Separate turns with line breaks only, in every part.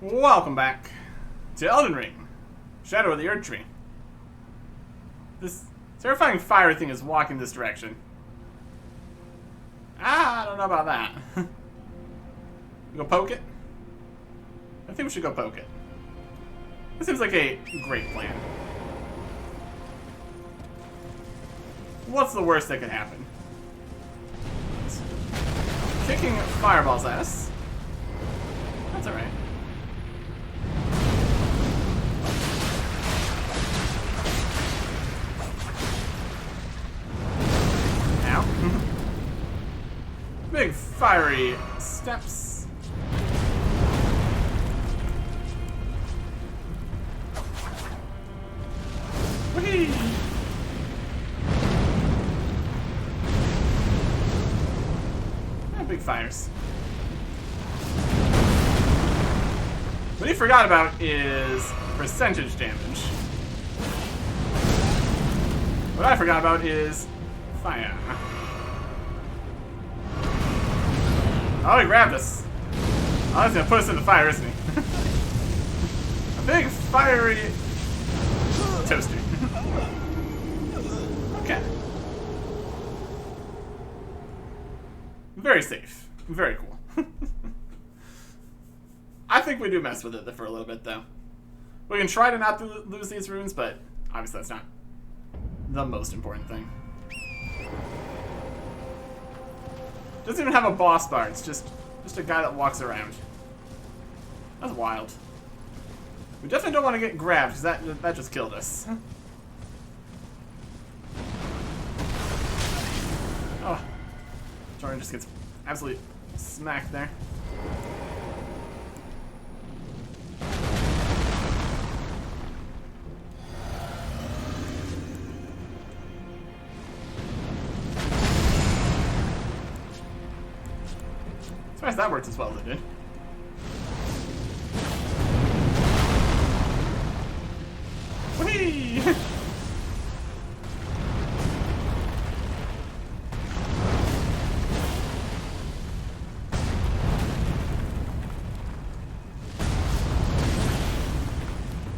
Welcome back to Elden Ring, Shadow of the Erdtree. This terrifying fire thing is walking this direction. I don't know about that. Go poke it? I think we should go poke it. This seems like a great plan. What's the worst that could happen? Kicking fireballs at us. That's alright. Ow. Big fiery steps. Whee! Big fires. What he forgot about is percentage damage. What I forgot about is fire. Oh, he grabbed us. Oh, he's gonna put us in the fire, isn't he? A big fiery toaster. Okay. Very safe. Very cool. I think we do mess with it for a little bit, though. We can try to not lose these runes, but obviously that's not the most important thing. Doesn't even have a boss bar. It's just a guy that walks around. That's wild. We definitely don't want to get grabbed, because that just killed us. Oh. Jordan just gets absolutely smacked there. Surprised that worked as well as it did. Whee!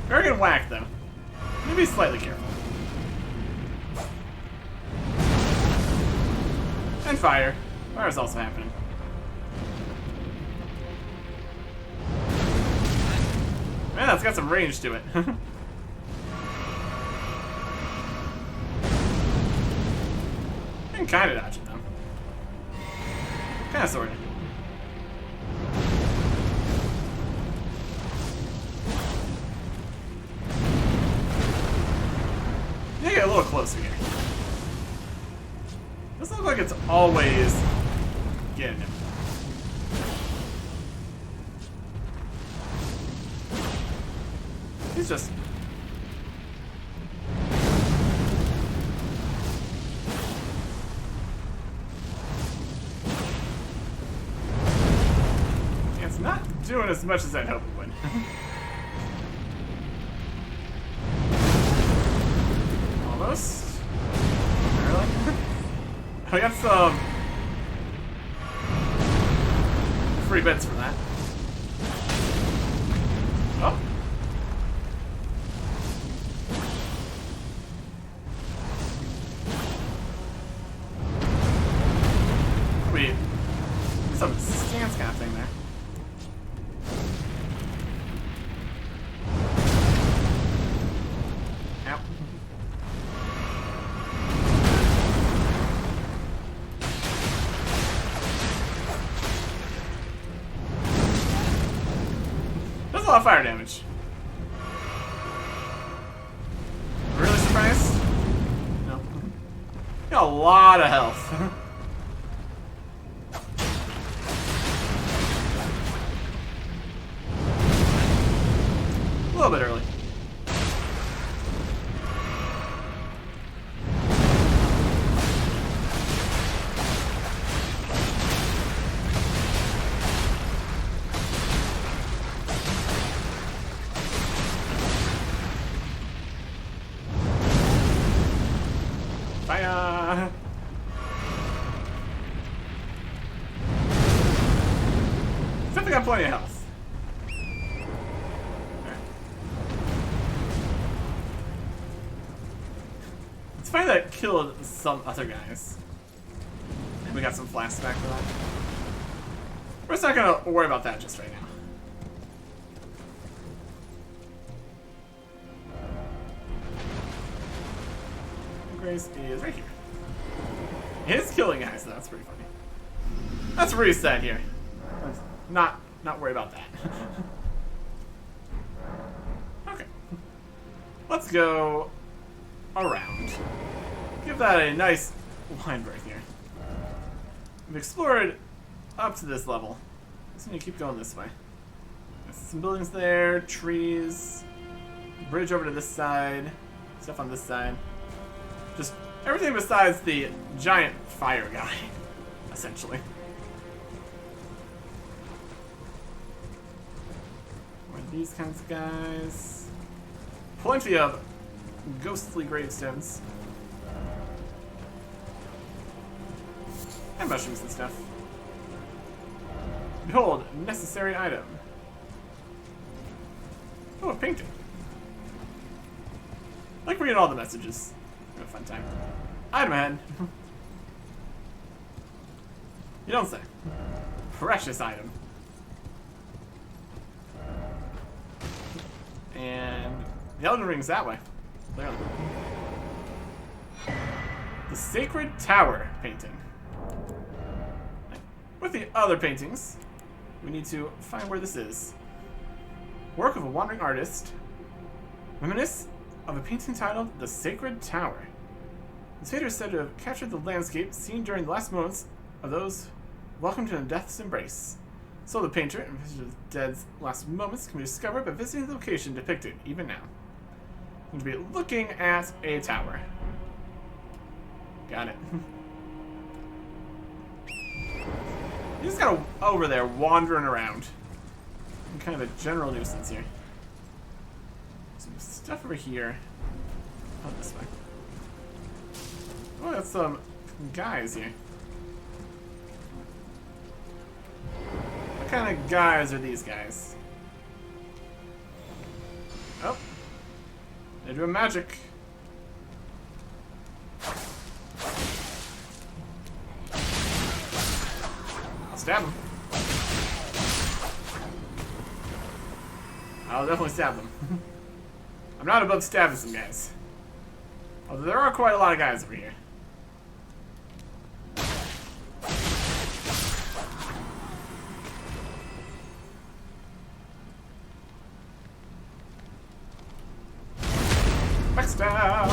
Very good whack, though. Maybe be slightly careful. And fire. Fire is also happening. Man, that's got some range to it. I can kind of dodge it, though. Kind of, sort of. Get a little closer here. Doesn't look like it's always getting him. He's just... It's not doing as much as I'd hoped it would. Almost. Really? I got some free bits from that. Oh. Wait. Some stance kind of thing there. That's a lot of fire damage. Really surprised? No. Got a lot of health. A little bit early. Fire! Except I got plenty of health. It's funny that it killed some other guys. And we got some flashback for that. We're just not gonna worry about that just right now. Grace is right here. It is killing guys, though. That's pretty funny. That's reset here. Let's not worry about that. Okay. Let's go around. Give that a nice line break here. We've explored up to this level. Just need to keep going this way. There's some buildings there, trees, bridge over to this side, stuff on this side. Just everything besides the giant fire guy, essentially. More of these kinds of guys. Plenty of ghostly gravestones. And mushrooms and stuff. Behold, necessary item. Oh, a painting. I like reading all the messages. Have a fun time. Item ahead. You don't say. Precious item. And the Elden Ring's that way. Clearly. The Sacred Tower painting. With the other paintings, we need to find where this is. Work of a wandering artist. Reminisce of a painting titled The Sacred Tower. This painter is said to have captured the landscape seen during the last moments of those welcomed to death's embrace. So the painter and vision of the dead's last moments can be discovered by visiting the location depicted even now. We're going to be looking at a tower. Got it. You just got over there wandering around. I'm kind of a general nuisance here. Some stuff over here. Oh, this way. Oh, that's some guys here. What kind of guys are these guys? Oh. They're doing magic. I'll stab them. I'll definitely stab them. I'm not above stabbing some guys. Although there are quite a lot of guys over here. Backstab!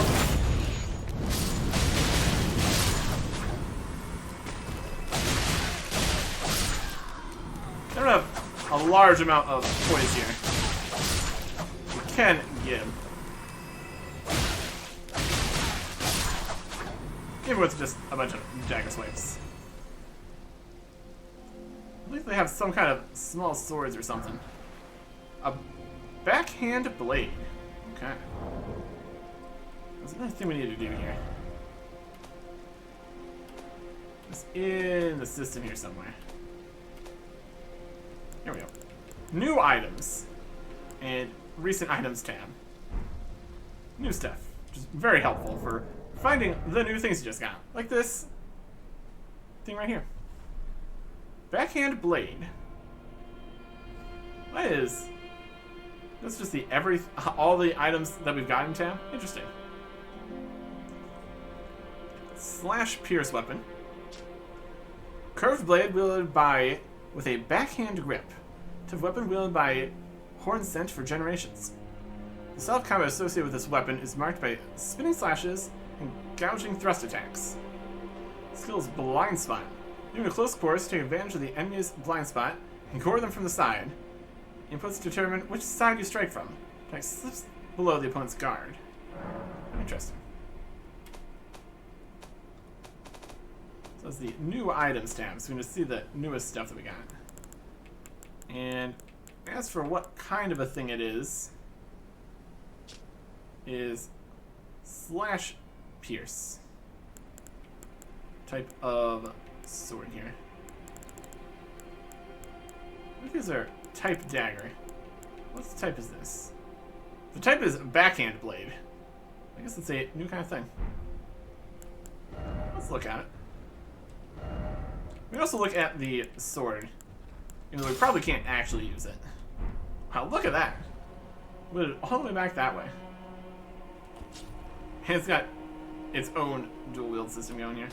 I don't have a large amount of toys here. We can give. Even with just a bunch of dagger swipes. I believe they have some kind of small swords or something. A backhand blade. Okay. There's another thing we need to do here. It's in the system here somewhere. Here we go. New items. And recent items tab. New stuff. Which is very helpful for finding the new things you just got. Like this thing right here. Backhand blade. What is... That's just the all the items that we've got in tab? Interesting. Slash pierce weapon. Curved blade wielded by with a backhand grip. Type of weapon wielded by horn sent for generations. The style of combat associated with this weapon is marked by spinning slashes and gouging thrust attacks. Skills blind spot. During a close quarters, take advantage of the enemy's blind spot and gore them from the side. Inputs determine which side you strike from. Attack slips below the opponent's guard. Interesting. So that's the new items tab. So we're going to see the newest stuff that we got. And as for what kind of a thing it is slash pierce. Type of sword here. I think these are type dagger. What type is this? The type is backhand blade. I guess it's a new kind of thing. Let's look at it. We can also look at the sword. Even though we probably can't actually use it. Wow, look at that. Put it all the way back that way. And it's got its own dual wield system going here.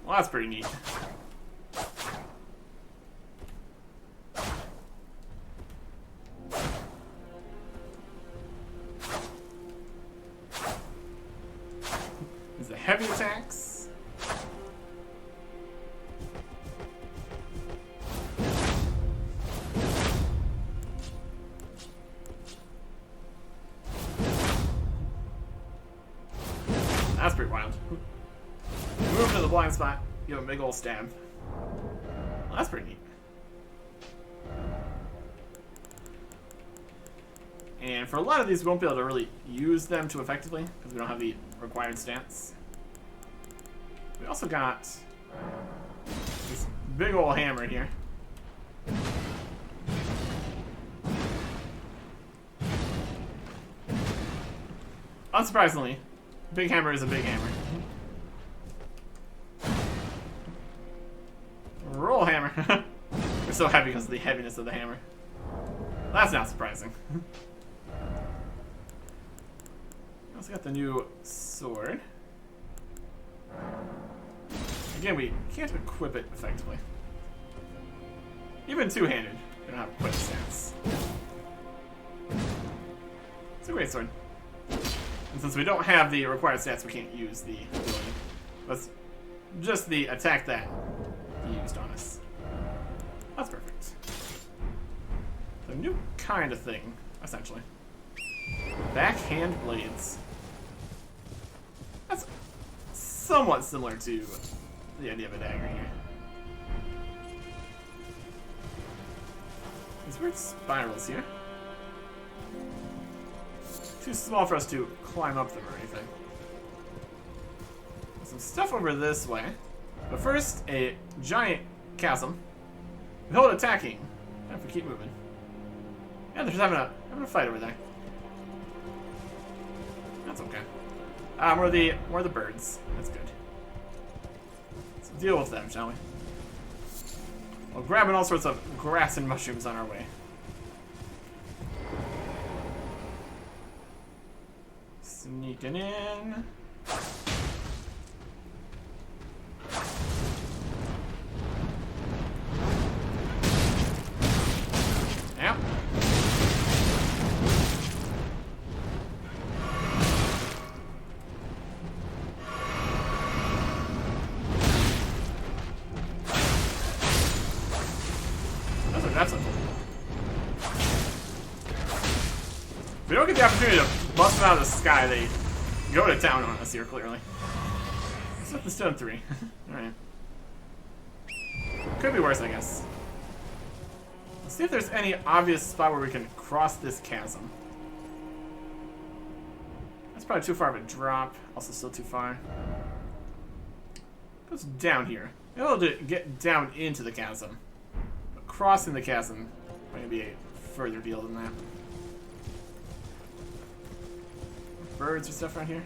Well, that's pretty neat. There's the heavy attacks. That's pretty wild. Move to the blind spot, give him a big ol' stab. Well, that's pretty neat. And for a lot of these, we won't be able to really use them too effectively because we don't have the required stats. We also got this big ol' hammer here. Unsurprisingly, big hammer is a big hammer. Roll hammer. We're so heavy because of the heaviness of the hammer. That's not surprising. We also got the new sword. Again, we can't equip it effectively. Even two-handed, we don't have quick stats. It's a great sword. And since we don't have the required stats, we can't use the ability. That's just the attack that he used on us. That's perfect. A new kind of thing, essentially. Backhand blades. That's somewhat similar to the idea of a dagger here. These weird spirals here. Too small for us to climb up them or anything. There's some stuff over this way. But first, a giant chasm. We hold attacking. If we keep moving. Yeah, they're just having a fight over there. That's okay. More of the birds. That's good. Let's deal with them, shall we? We're grabbing all sorts of grass and mushrooms on our way. Sneaking in. Yep. That's a if we don't get the opportunity to bust them out of the sky, they go to town on us here, clearly. Set the stone 3. Alright. Could be worse, I guess. Let's see if there's any obvious spot where we can cross this chasm. That's probably too far of a drop. Also still too far. It goes down here. We're able to get down into the chasm. But crossing the chasm might be a further deal than that. Birds or stuff around here.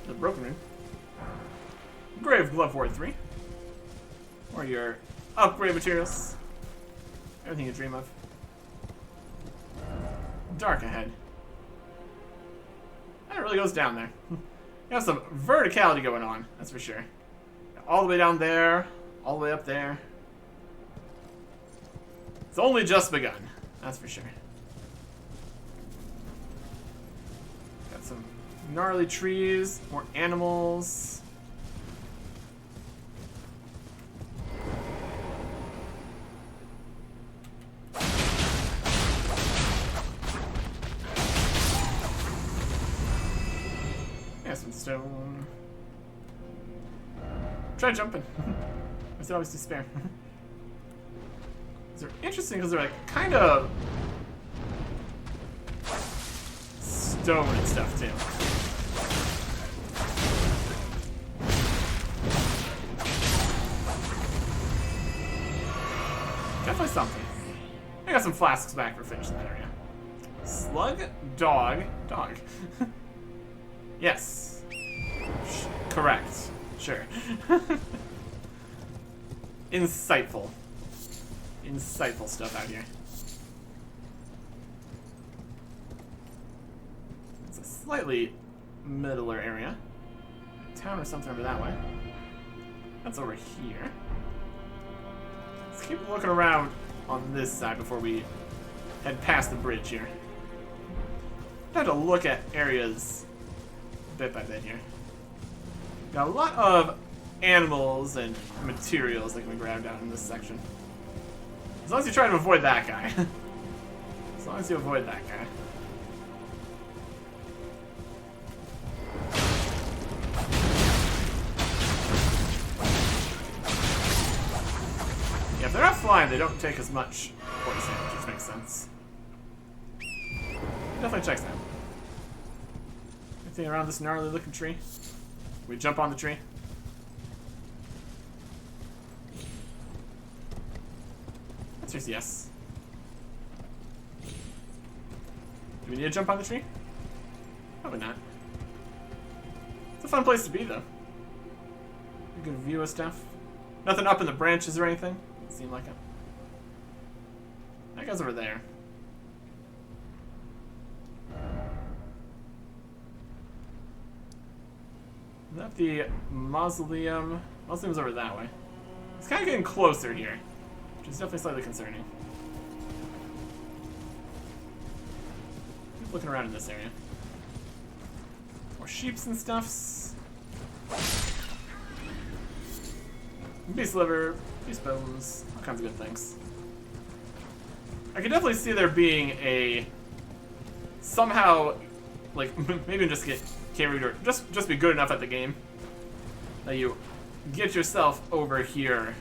The broken room. Grave Glove Ward 3. Or your upgrade materials. Everything you dream of. Dark ahead. And it really goes down there. You have some verticality going on, that's for sure. All the way down there, all the way up there. It's only just begun, that's for sure. Got some gnarly trees, more animals. Yeah, some stone. Try jumping. There's always despair. They're interesting because they're like kind of stone and stuff too. Definitely something. I got some flasks back for finishing that area. Slug, dog, dog. Yes. Correct. Sure. Insightful. Insightful stuff out here. It's a slightly middler area. Town or something over that way. That's over here. Let's keep looking around on this side before we head past the bridge here. I have to look at areas bit by bit here. Got a lot of animals and materials that can be grabbed out in this section. As long as you try to avoid that guy. As long as you avoid that guy. Yeah, if they're not flying, they don't take as much poison, which makes sense. Definitely checks out. Anything around this gnarly looking tree? We jump on the tree. Answer's yes. Do we need to jump on the tree? Probably not. It's a fun place to be, though. A good view of stuff. Nothing up in the branches or anything. Doesn't seem like it. That guy's over there. Is that the mausoleum? Mausoleum's over that way. It's kind of getting closer here, which is definitely slightly concerning. Keep looking around in this area. More sheeps and stuffs. Beast liver, beast bones, all kinds of good things. I can definitely see there being a somehow, like, maybe just get carried or just be good enough at the game that you get yourself over here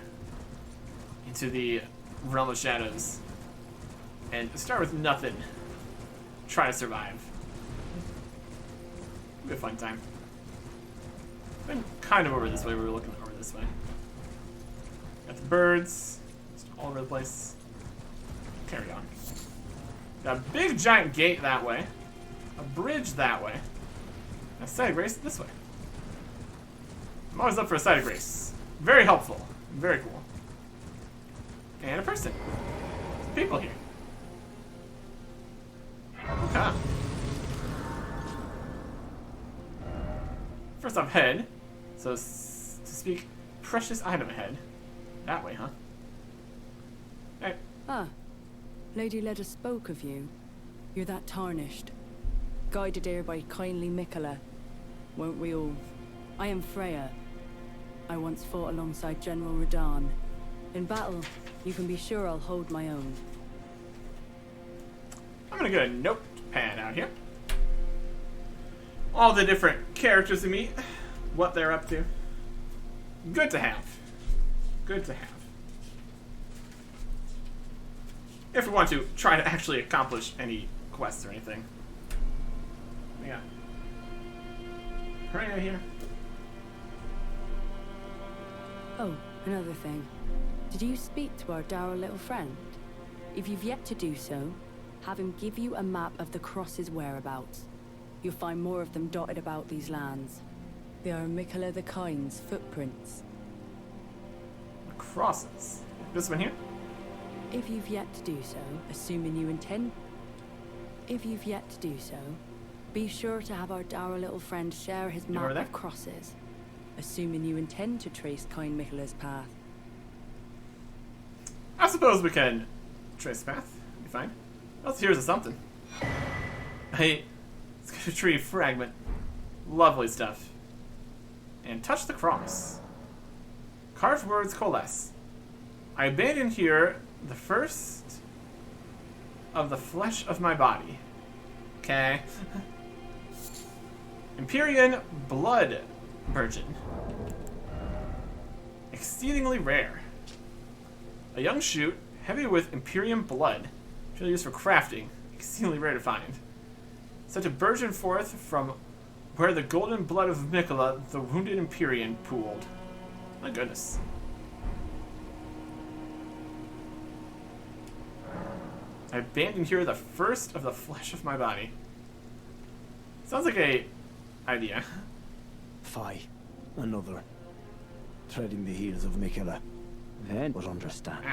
into the realm of shadows and start with nothing. Try to survive. It'll be a fun time. Been kind of over this way. We were looking over this way. Got the birds just all over the place. Carry on. Got a big giant gate that way. A bridge that way. A side grace this way. I'm always up for a side of grace. Very helpful. Very cool. And a person. Some people here. Okay. First off, head. So, to speak, precious item ahead. That way, huh? Hey.
Ah. Lady Leda spoke of you. You're that tarnished. Guided here by kindly Mikola. Won't we all? I am Freya. I once fought alongside General Radahn. In battle, you can be sure I'll hold my own.
I'm gonna get a notepad out here. All the different characters we meet, what they're up to. Good to have. Good to have. If we want to try to actually accomplish any quests or anything. Yeah. Right here.
Oh, another thing. Did you speak to our dour little friend? If you've yet to do so, have him give you a map of the Cross's whereabouts. You'll find more of them dotted about these lands. They are Mikola the Kind's footprints.
The crosses. This one here?
If you've yet to do so, assuming you intend... If you've yet to do so, be sure to have our dour little friend share his map of crosses. Assuming you intend to trace kind Mikola's path.
I suppose we can trace the path. Be fine. Let's here's something. Hey, it's got a tree fragment. Lovely stuff. And touch the cross. Carved words coalesce. I abandon here the first of the flesh of my body. Okay. Empyrean blood virgin. Exceedingly rare. A young shoot, heavy with Empyrean blood, usually used for crafting, exceedingly rare to find. Such a burgeon forth from where the golden blood of Mikola, the wounded Empyrean, pooled. My goodness. I abandon here the first of the flesh of my body. Sounds like a idea.
Fie, another. Treading the heels of Miquella. Then, but understand,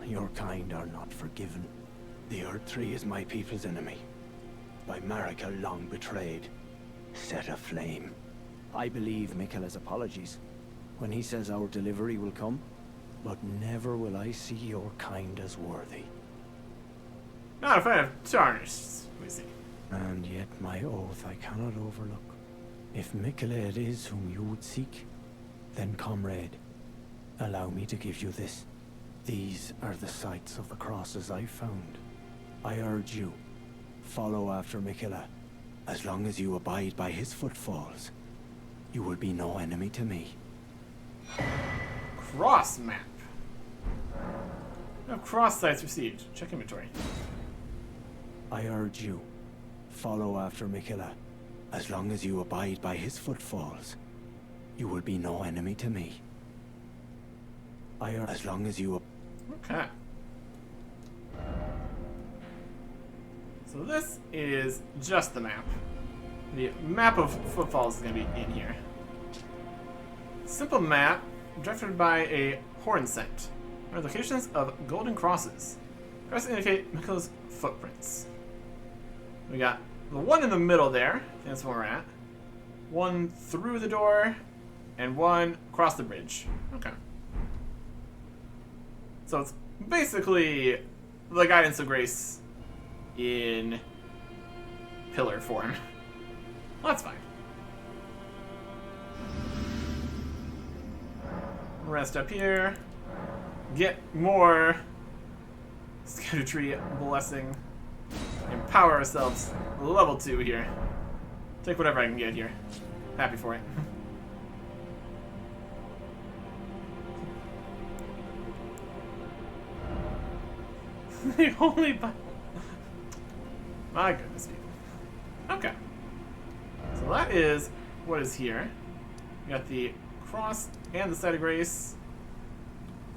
your kind are not forgiven. The Erdtree is my people's enemy. By Marika long betrayed. Set aflame. I believe Miquella's apologies when he says our delivery will come, but never will I see your kind as worthy.
Not a fan of tarnished, we see.
And yet my oath I cannot overlook. If Miquella it is whom you would seek, then comrade, allow me to give you this. These are the sites of the crosses I found. I urge you, follow after Miquella. As long as you abide by his footfalls, you will be no enemy to me.
Cross map. No cross sites received. Check inventory.
I urge you, follow after Miquella. As long as you abide by his footfalls, you will be no enemy to me. As long as you...
Okay. So this is just the map. The map of footfalls is going to be in here. Simple map, drafted by a horn scent. There are locations of golden crosses. Crosses indicate Miquella's footprints. We got the one in the middle there. That's where we're at. One through the door, and one across the bridge. Okay. So it's basically the Guidance of Grace in pillar form. Well, that's fine. Rest up here. Get more Erdtree blessing. Empower ourselves. Level 2 here. Take whatever I can get here. Happy for it. The only my goodness, people. Okay. So that is what is here. We got the cross and the site of grace,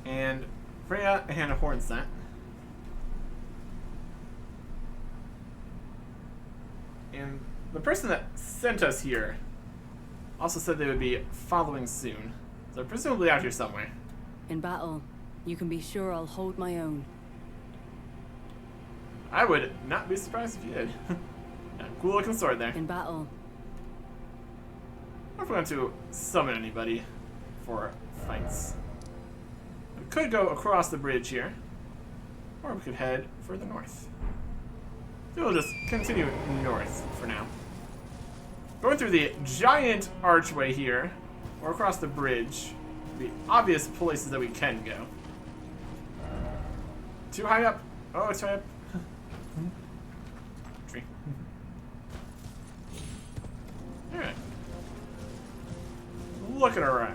and Freya and a horn scent. And the person that sent us here also said they would be following soon. So they're presumably out here somewhere.
In battle, you can be sure I'll hold my own.
I would not be surprised if you did. Yeah, cool looking sword there.
In battle.
I don't know if we're going to summon anybody for fights. We could go across the bridge here, or we could head further north. So we'll just continue north for now. Going through the giant archway here, or across the bridge, the obvious places that we can go. Too high up. Oh, it's high up. Tree. Alright. Looking around.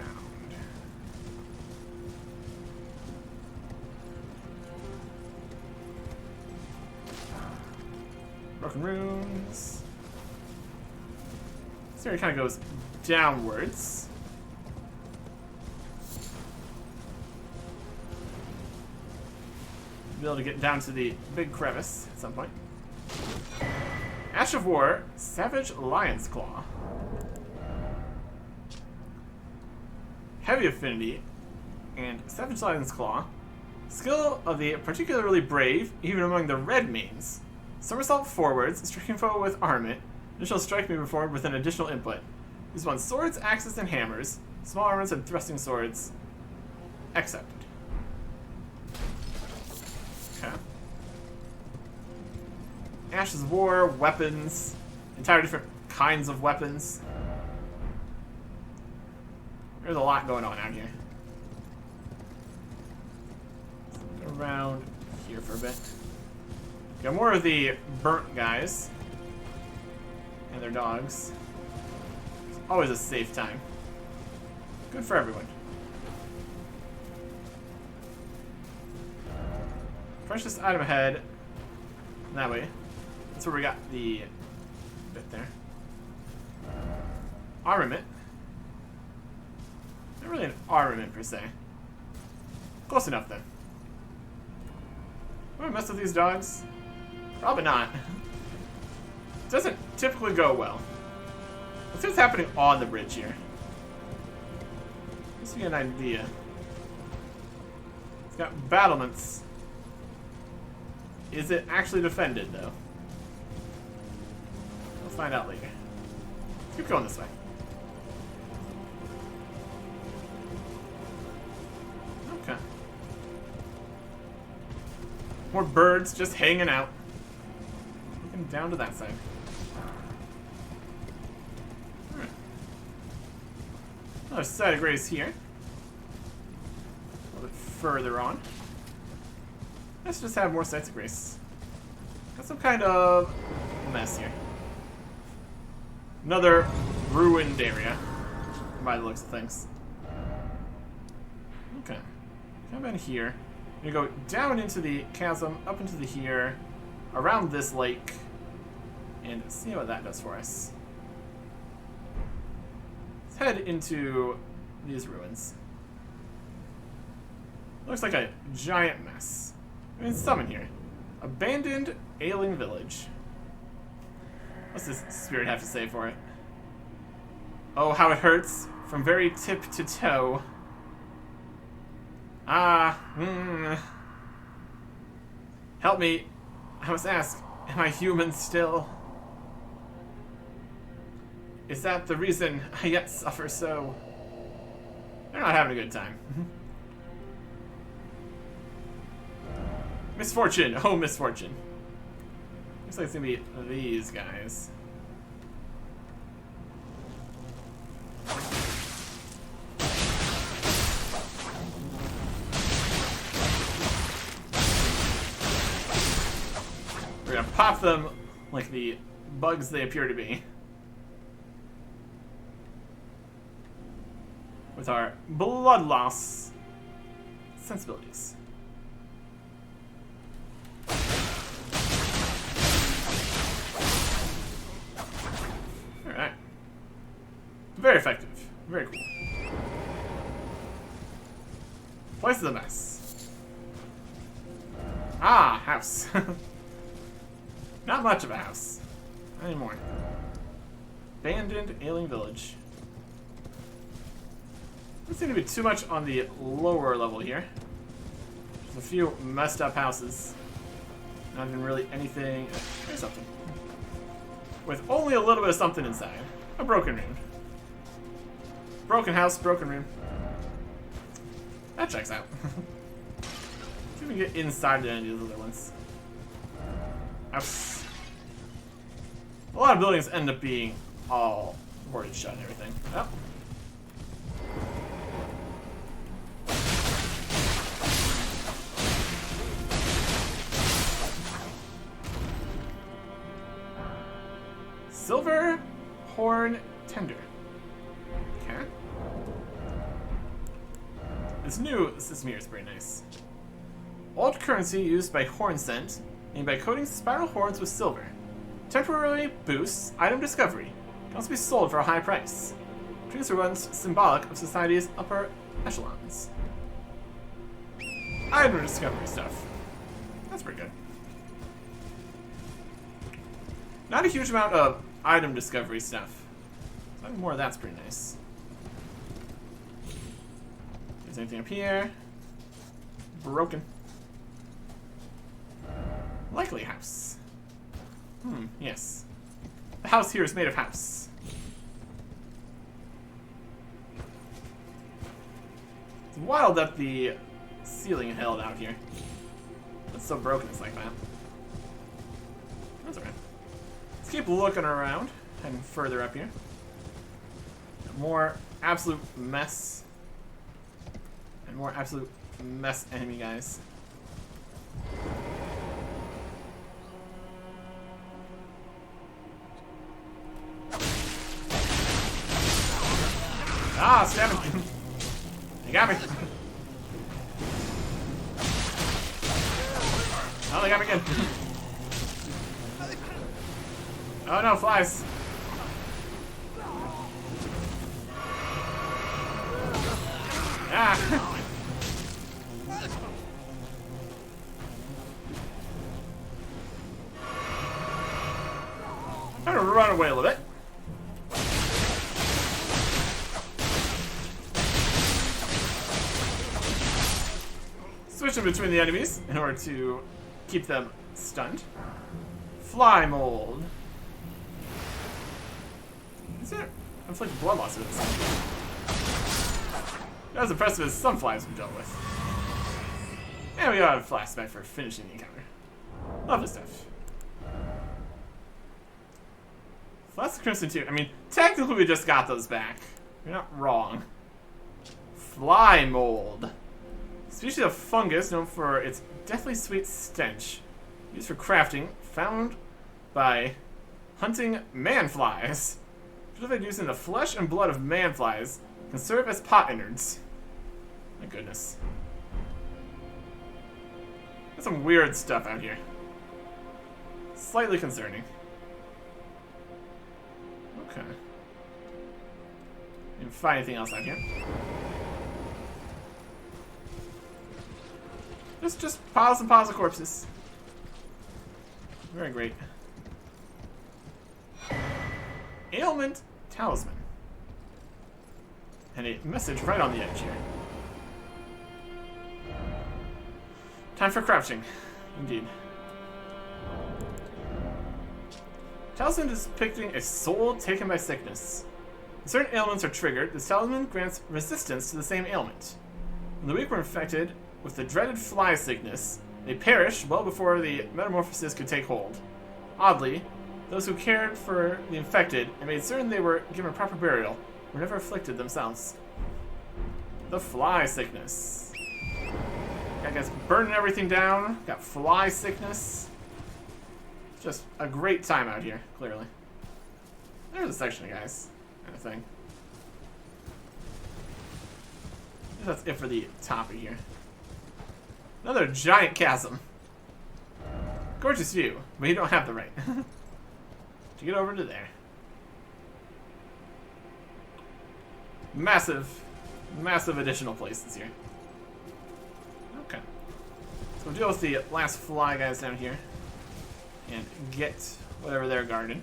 Broken runes. This area kind of goes downwards. Be able to get down to the big crevice at some point. Ash of War, Savage Lion's Claw. Heavy Affinity, and Savage Lion's Claw. Skill of the particularly brave, even among the red mains. Somersault forwards, striking foe with armament. Initial strike may be performed with an additional input. Use on swords, axes, and hammers. Small armaments and thrusting swords. Accepted. Okay. Ashes of War, weapons. Entire different kinds of weapons. There's a lot going on out here. Go around here for a bit. Got more of the burnt guys. And their dogs. It's always a safe time. Good for everyone. Precious item ahead. That way. That's where we got the bit there. Armament. Not really an armament per se. Close enough then. Am I mess with these dogs? Probably not. It doesn't typically go well. Let's see what's happening on the bridge here. Just to get an idea. It's got battlements. Is it actually defended, though? We'll find out later. Let's keep going this way. Okay. More birds just hanging out. Looking down to that side. Alright. Another side of grace here. A little bit further on. Let's just have more sites of grace. Got some kind of mess here. Another ruined area, by the looks of things. Okay. Come in here. We go down into the chasm, up into the here, around this lake, and see what that does for us. Let's head into these ruins. Looks like a giant mess. I mean, some in here. Abandoned ailing village. What's this spirit have to say for it? Oh, how it hurts from very tip to toe. Help me. I must ask, am I human still? Is that the reason I yet suffer so? They're not having a good time. Misfortune! Oh, misfortune. Looks like it's gonna be these guys. We're gonna pop them like the bugs they appear to be. With our blood loss sensibilities. Alright. Very effective. Very cool. Place of the mess. Ah, house. Not much of a house. Not anymore. Abandoned alien village. Doesn't seem to be too much on the lower level here. There's a few messed up houses. Not even really anything. There's something. With only a little bit of something inside. A broken room. Broken house, broken room. That checks out. See if we can get inside any of those other ones. Ouch. A lot of buildings end up being all boarded shut and everything. Oh. Silver horn tender. Okay. This new system here is pretty nice. Old currency used by horn scent, and by coating spiral horns with silver. Temporarily boosts item discovery. Can also be sold for a high price. Trees are once symbolic of society's upper echelons. Item discovery stuff. That's pretty good. Not a huge amount of item discovery stuff. So more of that's pretty nice. Is anything up here? Broken. Likely house. Yes. The house here is made of house. It's wild that the ceiling held out here. It's so broken it's like that. That's alright. Let's keep looking around. Heading further up here. More absolute mess. And more absolute mess enemy guys. Ah, stab him! You got me! Oh, they got me again! Oh no, flies! Ah! I'm gonna run away a little bit. switching between the enemies in order to keep them stunned. Fly mold. Is there inflicted blood loss with this? Not as impressive as some flies we dealt with. And we got a flashback for finishing the encounter. Lovely stuff. Flask of Crimson Tear. I mean, technically we just got those back. You're not wrong. Fly mold. Species of fungus known for its deathly sweet stench. Used for crafting. Found by hunting man-flies. Specifically using the flesh and blood of man-flies. Can serve as pot innards. My goodness. There's some weird stuff out here. Slightly concerning. Okay. Didn't find anything else out here. Just piles and piles of corpses. Very great. Ailment Talisman. And a message right on the edge here. Time for crouching. Indeed. Talisman is depicting a soul taken by sickness. When certain ailments are triggered, this talisman grants resistance to the same ailment. When the weak were infected with the dreaded fly sickness, they perished well before the metamorphosis could take hold. Oddly, those who cared for the infected and made certain they were given proper burial were never afflicted themselves. The fly sickness. Got guys burning everything down. Got fly sickness. Just a great time out here, clearly. There's a section of guys, kind of thing. I guess that's it for the topic here. Another giant chasm. Gorgeous view, but you don't have the right to get over to there. Massive, massive additional places here. Okay. So we'll deal with the last fly guys down here. And get whatever they're guarding.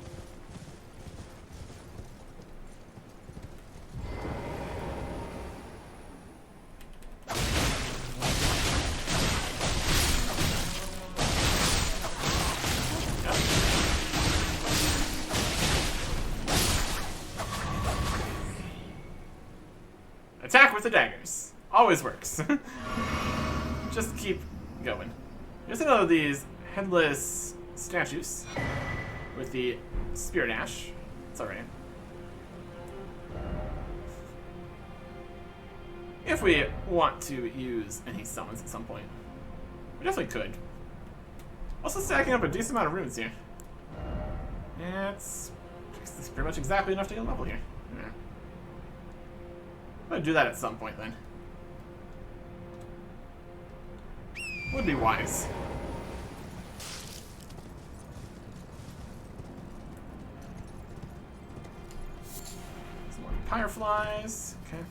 Attack with the daggers. Always works. Just keep going. Here's another of these headless statues with the spirit ash. It's alright. If we want to use any summons at some point, we definitely could. Also stacking up a decent amount of runes here. It's pretty much exactly enough to get a level here. Yeah. I'm gonna do that at some point then. Would be wise. Fireflies. Okay.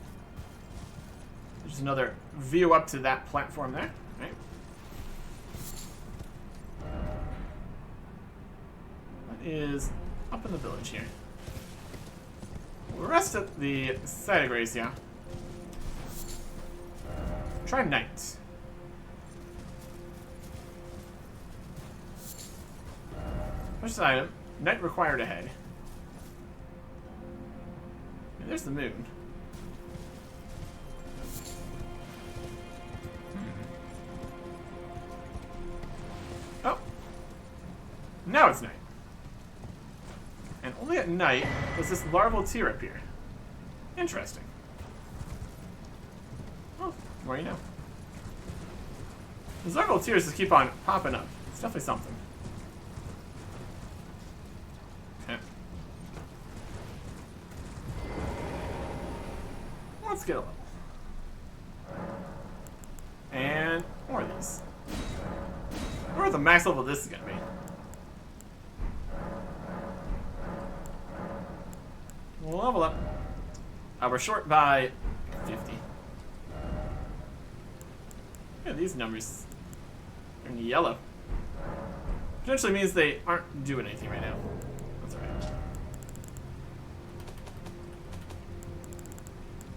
There's another view up to that platform there. Right. What is up in the village here? We'll rest at the site of Grace, yeah. Try night. First item, night required ahead. There's the moon. Oh. Now it's night. And only at night does this larval tear appear. Interesting. Oh, the more you know. Those larval tears just keep on popping up. It's definitely something. Let's get a level. And more of these. I wonder what the max level of this is going to be. We'll level up. We're short by 50. Yeah, these numbers are in yellow. Potentially means they aren't doing anything right now. That's alright.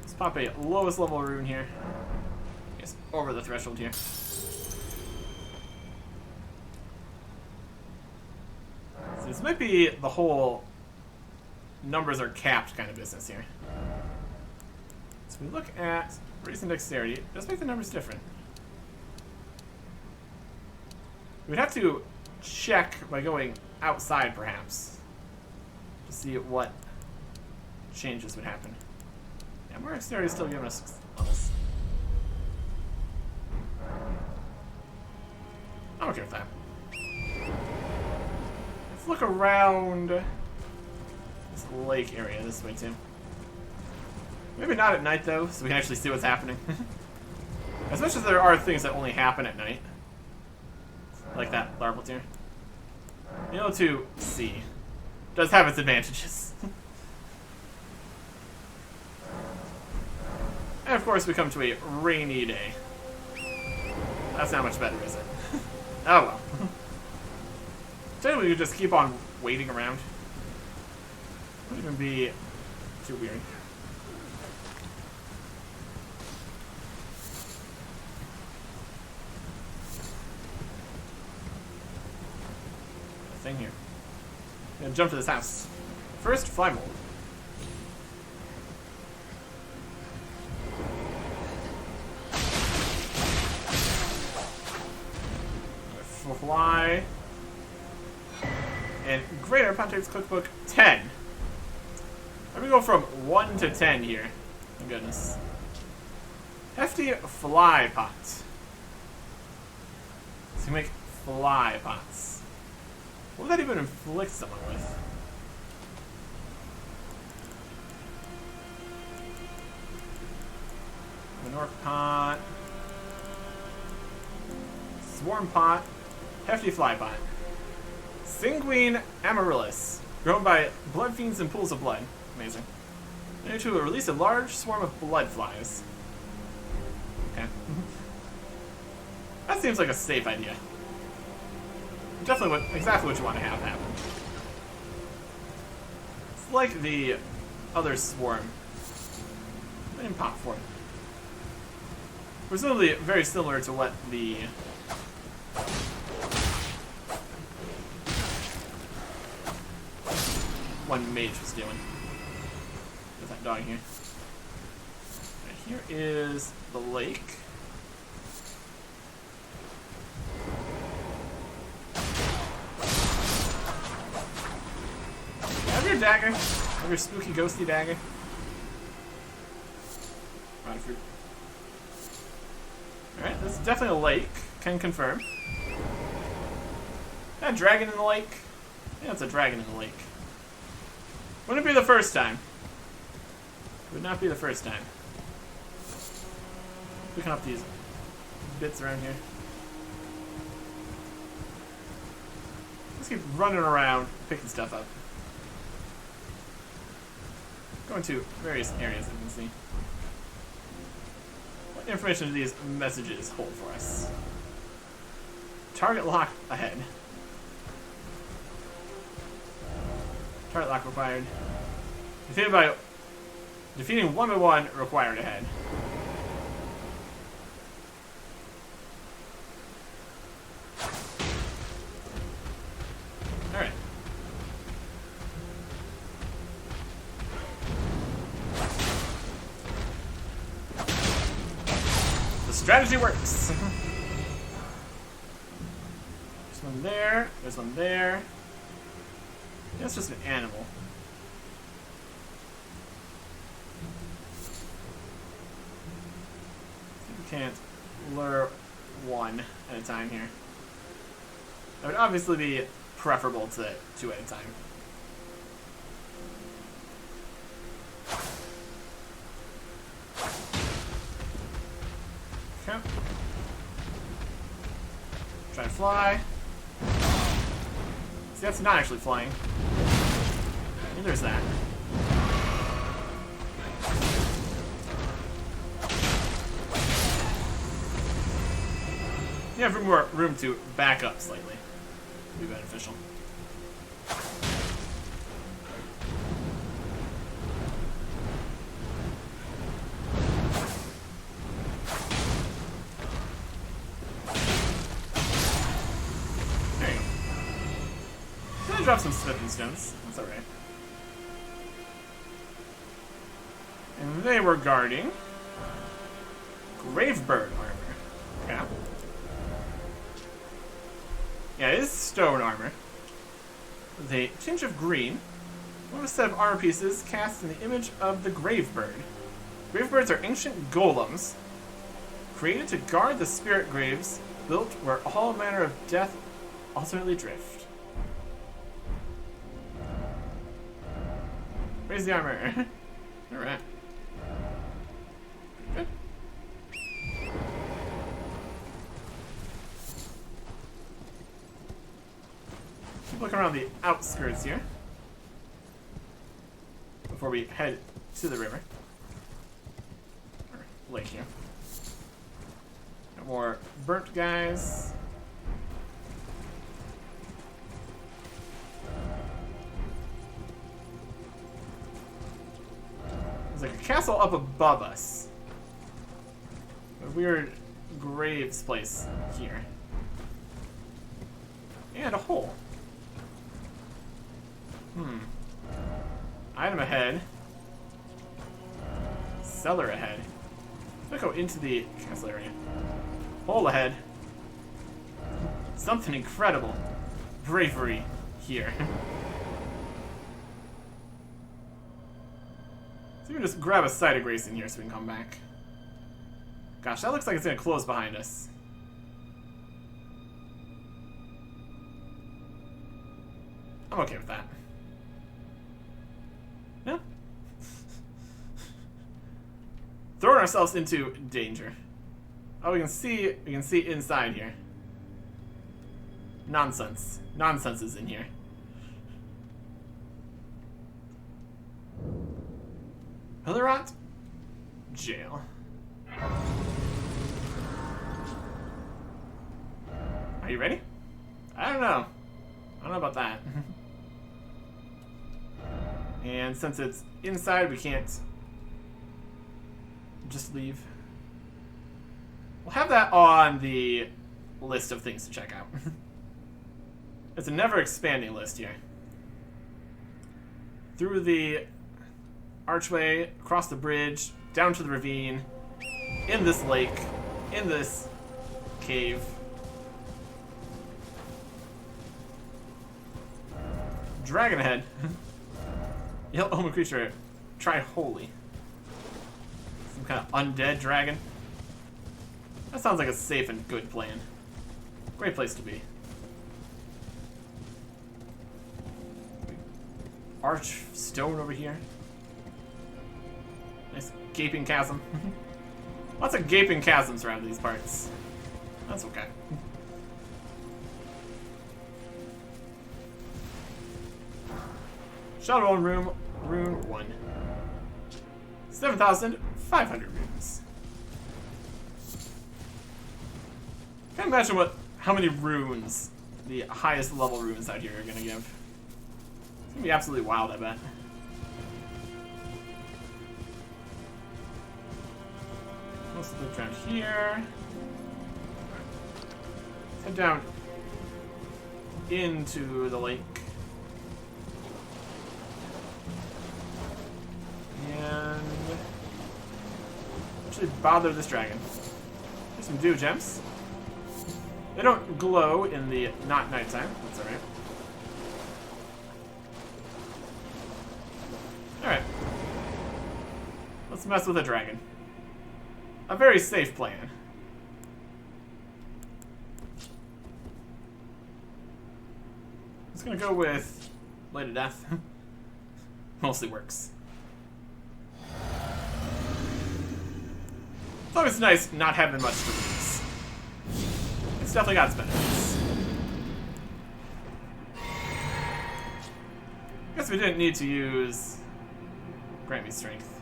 Let's pop a lowest level rune here. I guess over the threshold here. This might be the whole numbers are capped kind of business here. So we look at race and dexterity. It does make the numbers different. We'd have to check by going outside, perhaps, to see what changes would happen. Yeah, more dexterity is still giving us levels. I'm okay with that. Let's look around this lake area this way, too. Maybe not at night, though, so we can actually see what's happening. As much as there are things that only happen at night. Like that larval deer. Being able to see does have its advantages. And of course we come to a rainy day. That's not much better, is it? Oh well. Technically we could just keep on waiting around. Wouldn't even be too weird. Thing here. I'm gonna jump to this house. First, fly mold. Fly. And Greater Pontiff's Cookbook 10. Let me go from 1 to 10 here. My goodness. Hefty fly pot. So you make fly pots. What would that even inflict someone with? Manure pot. Swarm pot. Hefty fly pot. Sanguine amaryllis. Grown by blood fiends in pools of blood. Amazing. Able to release a large swarm of blood flies. Okay. That seems like a safe idea. Definitely exactly what you want to have happen. It's like the other swarm. In pop form. Presumably very similar to what the one mage was doing. With that dog here. Right, here is the lake. Have your dagger. Have your spooky ghosty dagger. Rod fruit. Alright, this is definitely a lake. Can confirm. A dragon in the lake? Yeah, it's a dragon in the lake. Wouldn't be the first time. Would not be the first time. Picking up these bits around here. Let's keep running around, picking stuff up. Going to various areas, you can see. What information do these messages hold for us? Target lock ahead. Target lock required. Defeating 1 by 1 required ahead. Alright. The strategy works. There's one there. There's one there. That's just an animal. You can't lure one at a time here. That would obviously be preferable to 2 at a time. Okay. Try to fly. See, that's not actually flying. And there's that. You have more room to back up slightly. Be beneficial. There you go. Should drop some smithing stones. That's alright. And they were guarding Gravebird armor. Yeah. Yeah, it is stone armor. With a tinge of green. One of a set of armor pieces cast in the image of the Gravebird. Gravebirds are ancient golems created to guard the spirit graves built where all manner of death alternately drift. Raise the armor. Alright. Good. Keep looking around the outskirts here before we head to the river. Or lake here. Got more burnt guys. There's like a castle up above us. A weird graves place here. And a hole. Item ahead. Cellar ahead. Let's go into the castle area. Hole ahead. Something incredible. Bravery here. So we can just grab a side of grace in here so we can come back. Gosh, that looks like it's gonna close behind us. I'm okay with that. Yeah. Throwing ourselves into danger. Oh, we can see inside here. Nonsense. Nonsense is in here. Hillerot Jail. Are you ready? I don't know. I don't know about that. And since it's inside, we can't just leave. We'll have that on the list of things to check out. It's a never-expanding list here. Through the archway, across the bridge, down to the ravine, in this lake, in this cave. Dragon ahead. Yellow omen creature. Try holy. Some kind of undead dragon. That sounds like a safe and good plan. Great place to be. Arch stone over here. Nice gaping chasm. Lots of gaping chasms around these parts. That's okay. Shadow room, rune 1. 7,500 runes. Can't imagine how many runes the highest level runes out here are gonna give. It's gonna be absolutely wild, I bet. Let's look around here. Let's head down into the lake. And actually bother this dragon. There's some dew gems. They don't glow in the not nighttime. That's alright. Alright. Let's mess with a dragon. A very safe plan. I'm just gonna go with Blade of Death. Mostly works. It's always nice not having much to lose. It's definitely got its benefits. Guess we didn't need to use Grant Me Strength.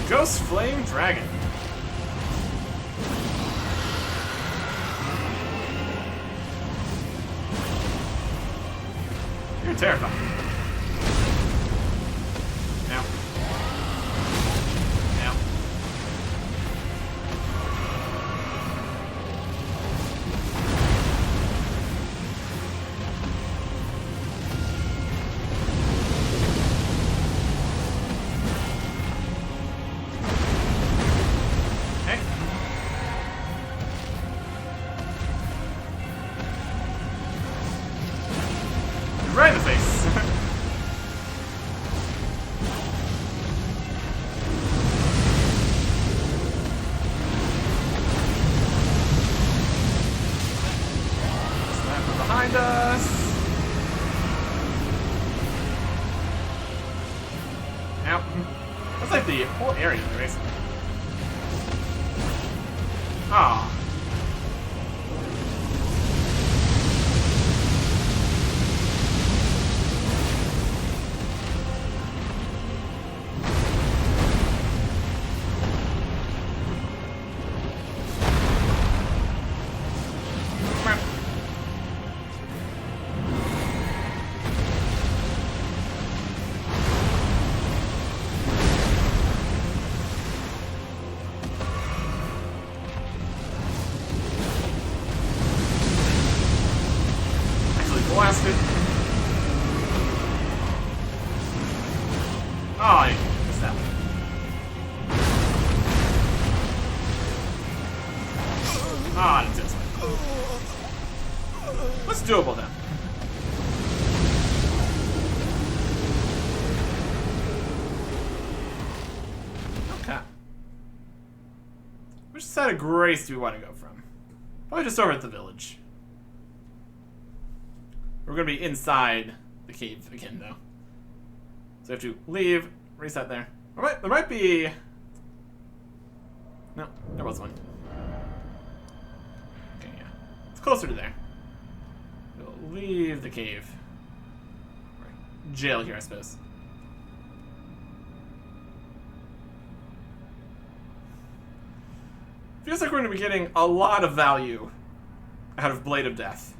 Ghost Flame Dragon. You're terrifying. Now. Now. Right in the face. Snap from behind us. Ow. That's like the whole area in the race. Ah. Blasted. Oh, I missed that one. Ah, that's it. That's doable then. Okay. Which side of Grace do we want to go from? Probably just over at the village. We're going to be inside the cave again, though. So we have to leave, reset there. There might be... No, there was one. Okay, yeah. It's closer to there. We'll leave the cave. Or jail here, I suppose. Feels like we're going to be getting a lot of value out of Blade of Death.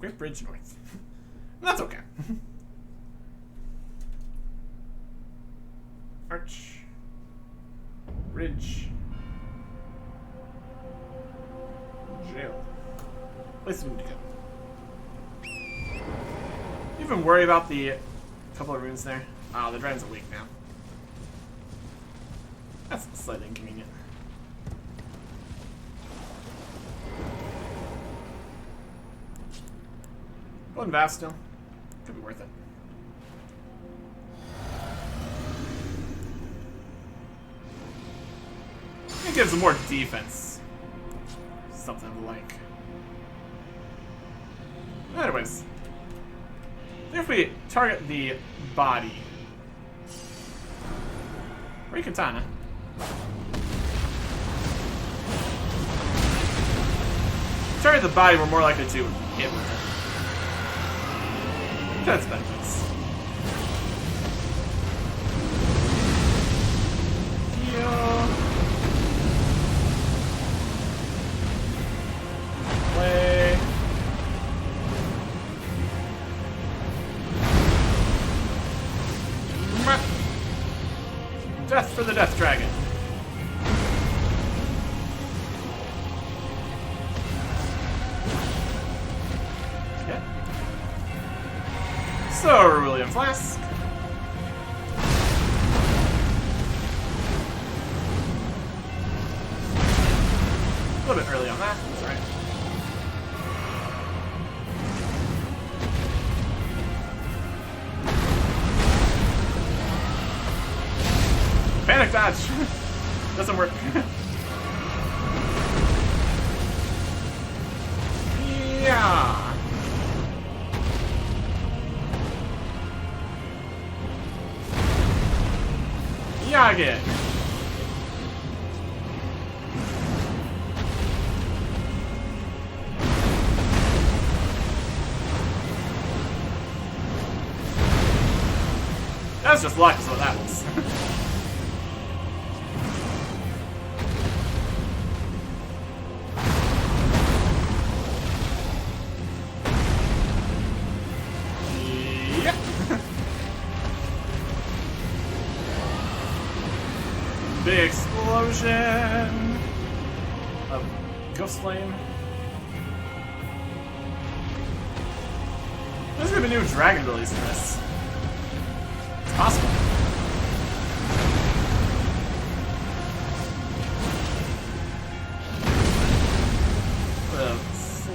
Great Bridge North. That's okay. Arch. Ridge. Jail. Place we need to go. You even worry about the couple of runes there? Oh, the dragon's awake now. That's slightly inconvenient. Golden Vast still. Could be worth it. It gives them more defense. Something like. Anyways. If we target the body. Or katana. Target the body, we're more likely to hit with it. That's benefits. Heal. Play. Death for the Death Dragon. Cerulean Flask. A little bit early on that. That's alright. Panic dodge. Doesn't work. Yeah. Yage. That was just luck, is what that was. Yep. Big explosion of Ghost Flame. There's gonna be new dragon abilities in this. It's possible.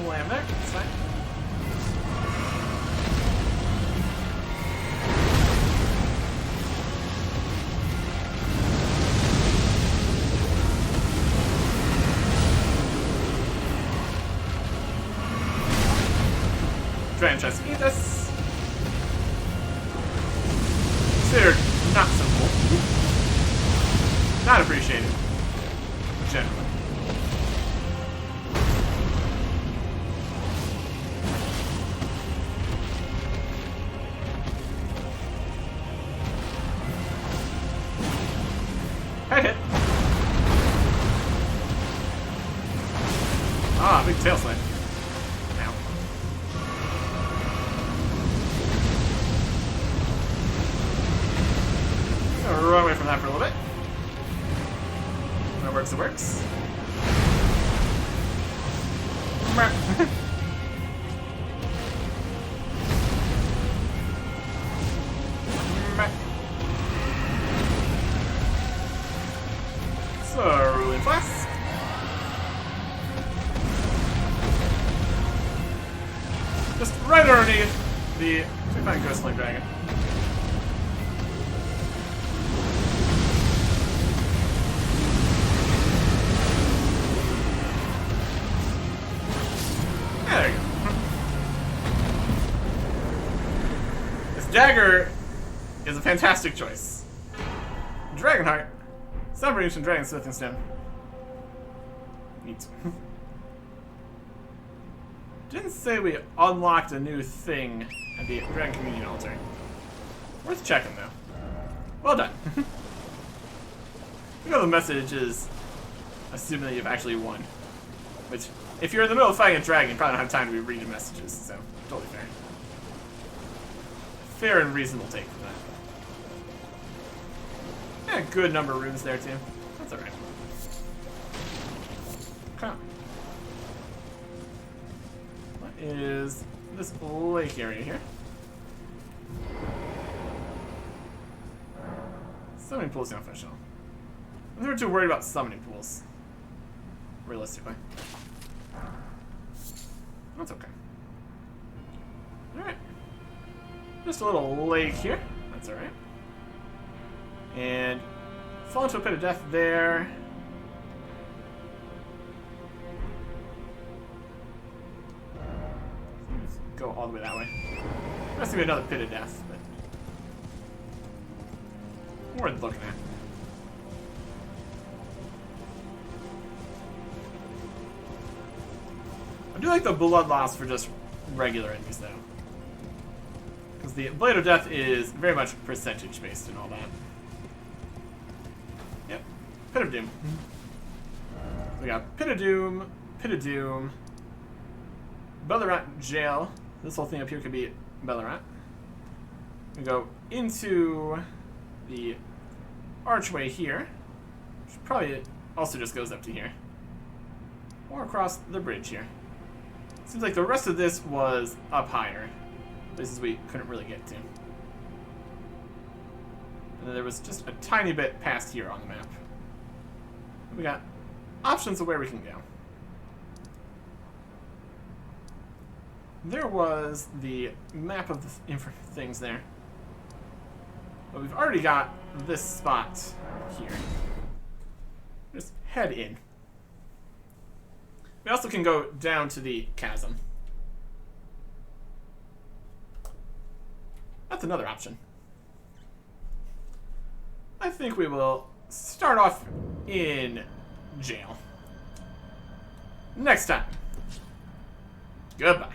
slam there. That's fine. Dragon tries to eat this. Considered not simple. Not appreciated. Generally. Head hit. Ah, big tail slide. Ow. Gonna run away from that for a little bit. When it works, it works. So, Ruin Flask. Just right underneath the Fine Ghostling Dragon. Yeah, there you go. This dagger is a fantastic choice. Dragonheart. Celebration Dragon Smithing Stone. Neat. Didn't say we unlocked a new thing at the Dragon Communion Altar. Worth checking, though. Well done. You know the message is assuming that you've actually won. Which, if you're in the middle of fighting a dragon, you probably don't have time to be reading messages, so totally fair. Fair and reasonable take for that. Yeah, good number of runes there, too. That's alright. Okay. What is this lake area here? Summoning pools not functional. I'm never too worried about summoning pools. Realistically. That's okay. Alright. Just a little lake here. That's alright. And fall into a pit of death there. Let's go all the way that way. There has to be another pit of death, but worth looking at. I do like the blood loss for just regular enemies, though. Because the Blade of Death is very much percentage based and all that. Yep. Pit of Doom. We got Pit of Doom, Bellarat Jail. This whole thing up here could be Bellarat. We go into the archway here, which probably also just goes up to here. Or across the bridge here. Seems like the rest of this was up higher. Places we couldn't really get to. And then there was just a tiny bit past here on the map. We got options of where we can go. There was the map of the things there. But we've already got this spot here. Just head in. We also can go down to the chasm. That's another option. I think we will start off in jail. Next time. Goodbye.